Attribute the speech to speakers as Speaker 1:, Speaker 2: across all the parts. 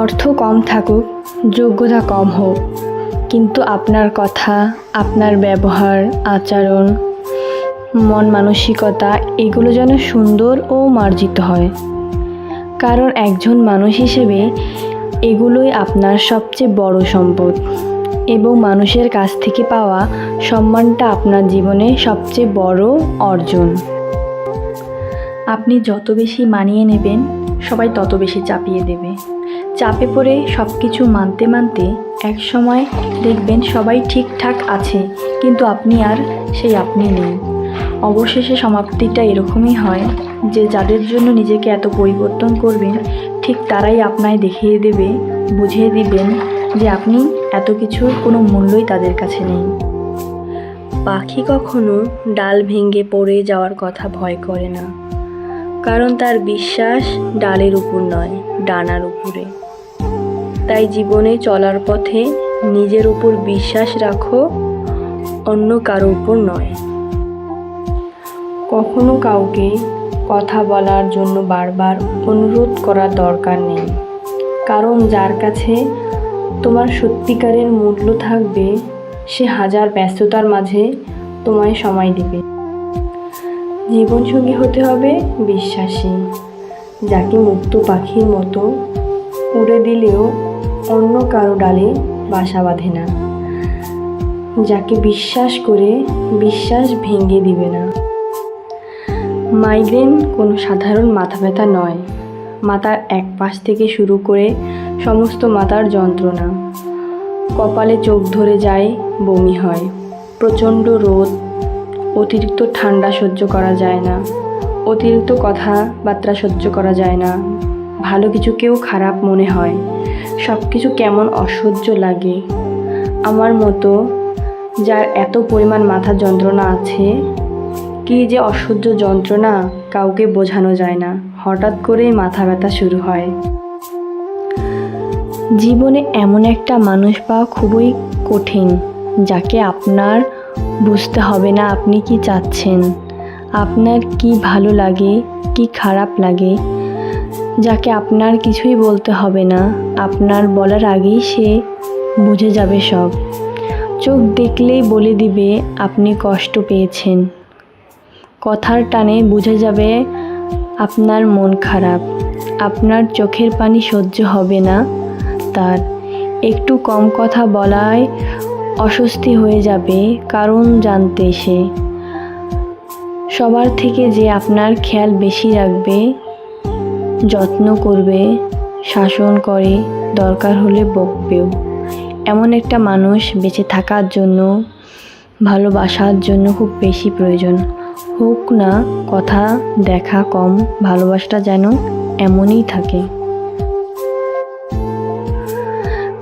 Speaker 1: অর্থ কম থাকুক, যোগ্যতা কম হোক, কিন্তু আপনার কথা, আপনার ব্যবহার, আচরণ, মন মানসিকতা এগুলো যেন সুন্দর ও মার্জিত হয়। কারণ একজন মানুষ হিসেবে এগুলোই আপনার সবচেয়ে বড় সম্পদ এবং মানুষের কাছ থেকে পাওয়া সম্মানটা আপনার জীবনে সবচেয়ে বড় অর্জন। আপনি যত বেশি মানিয়ে নেবেন, সবাই তত বেশি চাপিয়ে দেবে। চাপে পড়ে সব কিছু মানতে মানতে এক সময় দেখবেন সবাই ঠিকঠাক আছে, কিন্তু আপনি আর সেই আপনি নেই। অবশেষে সমাপ্তিটা এরকমই হয় যে যাদের জন্য নিজেকে এত পরিবর্তন করবেন, ঠিক তারাই আপনায় দেখিয়ে দেবে, বুঝিয়ে দিবেন যে আপনি এত কিছুর কোনো মূল্যই তাদের কাছে নেই। পাখি কখনো ডাল ভেঙে পড়ে যাওয়ার কথা ভয় করে না, কারণ তার বিশ্বাস ডালের উপর নয়, ডানার উপরে। তাই জীবনে চলার পথে নিজের উপর বিশ্বাস রাখো, অন্য কারো উপর নয়। কখনো কাউকে কথা বলার জন্য বারবার অনুরোধ করার দরকার নেই, কারণ যার কাছে তোমার সত্যিকারের মূল্য থাকবে, সে হাজার ব্যস্ততার মাঝে তোমায় সময় দেবে। জীবনসঙ্গী হতে হবে বিশ্বাসী, যাকে মুক্ত পাখির মতো উড়ে দিলেও অন্য কারো ডালে বাসা বাঁধে না, যাকে বিশ্বাস করে বিশ্বাস ভেঙে দিবে না। মাইগ্রেন কোনো সাধারণ মাথা ব্যথা নয়, মাথার এক পাশ থেকে শুরু করে সমস্ত মাথার যন্ত্রণা। কপালে চোখ ধরে যায়, বমি হয়, প্রচণ্ড রোদ, অতিরিক্ত ঠান্ডা সহ্য করা যায় না, অতিরিক্ত কথাবার্তা সহ্য করা যায় না, ভালো কিছুকেও খারাপ মনে হয়, সব কিছু কেমন অসহ্য লাগে। আমার মতো যার এত পরিমাণ মাথার যন্ত্রণা আছে, কী যে অসহ্য যন্ত্রণা কাউকে বোঝানো যায় না, হঠাৎ করেই মাথা ব্যথা শুরু হয়। জীবনে এমন একটা মানুষ পাওয়া খুবই কঠিন, যাকে আপনার বুঝতে হবে না আপনি কি চাচ্ছেন, আপনার কি ভালো লাগে, কি খারাপ লাগে, যাকে আপনার কিছুই বলতে হবে না, আপনার বলার আগেই সে বুঝে যাবে সব। চোখ দেখলেই বলে দিবে আপনি কষ্ট পেয়েছেন, কথার টানে বুঝে যাবে আপনার মন খারাপ, আপনার চোখের পানি সহ্য হবে না তার। একটু কম কথা বলায় অস্বস্তি হয়ে যাবে, কারণ জানতে সে সবার থেকে যে আপনার খেয়াল বেশি রাখবে, যত্ন করবে, শাসন করে, দরকার হলে বকবেও। এমন একটা মানুষ বেঁচে থাকার জন্য, ভালোবাসার জন্য খুব বেশি প্রয়োজন। হোক না কথা, দেখা কম, ভালোবাসাটা যেন এমনই থাকে।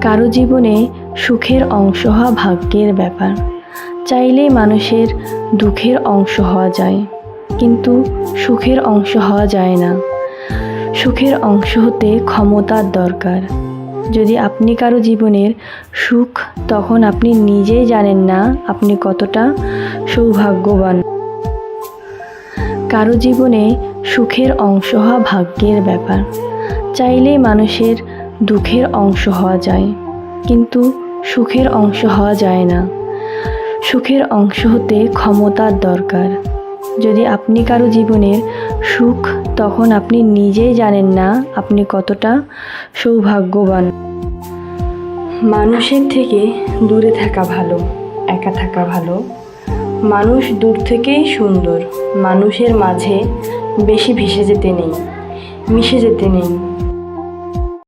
Speaker 1: কারো জীবনে সুখের অংশ হওয়া ভাগ্যের ব্যাপার। চাইলেই মানুষের দুঃখের অংশ হওয়া যায়, কিন্তু সুখের অংশ হওয়া যায় না। সুখের অংশ হতে ক্ষমতার দরকার। যদি আপনি কারো জীবনের সুখ, তখন আপনি নিজেই জানেন না আপনি কতটা সৌভাগ্যবান। কারো জীবনে সুখের অংশ হওয়া ভাগ্যের ব্যাপার। চাইলেই মানুষের দুঃখের অংশ হওয়া যায়, কিন্তু সুখের অংশ হওয়া যায় না। সুখের অংশ হতে ক্ষমতার দরকার। যদি আপনি কারো জীবনের সুখ, তখন আপনি নিজেই জানেন না আপনি কতটা সৌভাগ্যবান। মানুষের থেকে দূরে থাকা ভালো, একা থাকা ভালো। মানুষ দূর থেকেই সুন্দর, মানুষের মাঝে বেশি মিশে যেতে নেই।